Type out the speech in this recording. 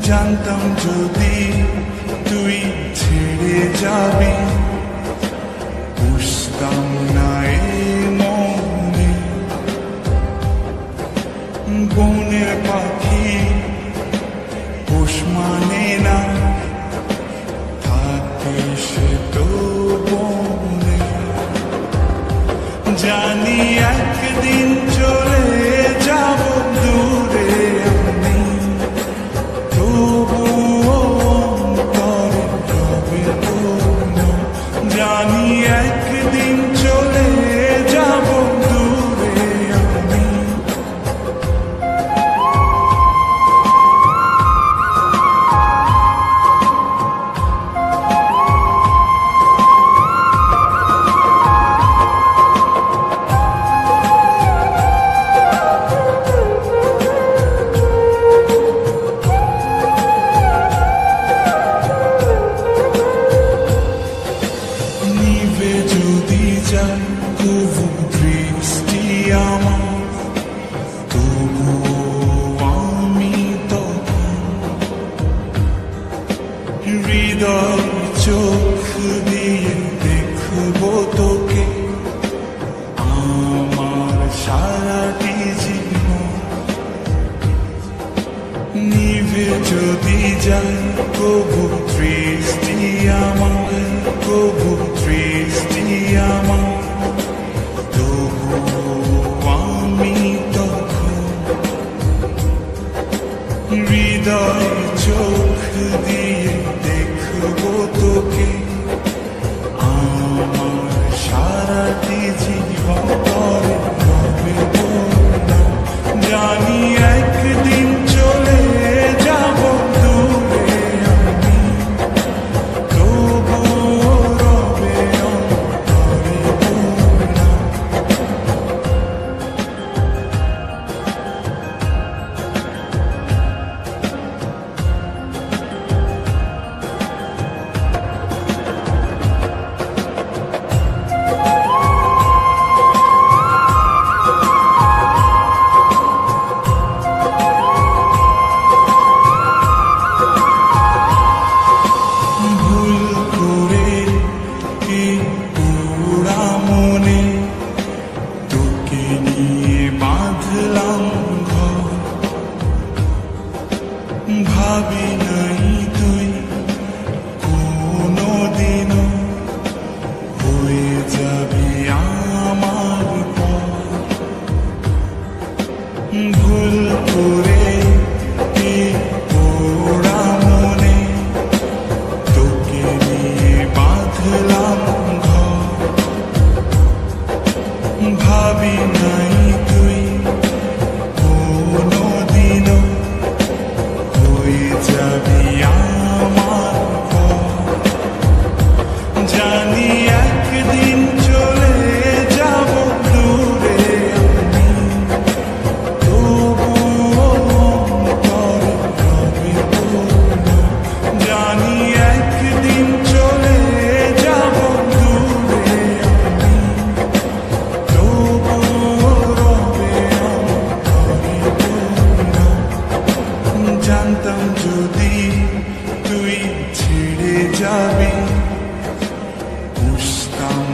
জানতাম যদি তুই ছেড়ে যাবি, বুঝতাম না এ মনে। বনের পাখি পোষ মানে না, থাকে সে তো বনে। জানি একদিন চলে যাব দূরে আমি, তবুও অন্তরে রবে তোর। জানি একদিন চলে যাব দূরে আমি। নিভে যদি যায় তবু দৃষ্টি আমার, তবু আমি তখন হৃদয় চোখ দিয়ে দেখব তোকে আমার সারাটি জীবন। নিভে যদি যায় তবু দৃষ্টি আমার, তবু দৃষ্টি আমার, তবু আমি তখন হৃদয় চোখ দিয়ে দেখব তোকে আমার সারাটি জীবন। পরে হবে না, জানি একদিন চলে যাব দূরে আমি, তবুও রবে অন্তরে তোর। ভুল করে কি পোড়া মনে তোকে নিয়ে বাঁধলাম ঘর। ভাবি নাই তুই কোনোদিনও হয়ে যাবি আমার পর। ভুল করে কি পোড়া মনে তোকে নিয়ে বাঁধলাম ঘর। ভাবি নাই তুই কোনোদিনও হয়ে যাবি আমার পর। জানি একদিন চলে যাব দূরে আমি, তবুও অন্তরে রবে তোর। জানি একদিন চলে যাব দূরে আমি, তবুও রবে অন্তরে তোর। জানতাম যদি তুই ছেড়ে যাবি, বুঝতাম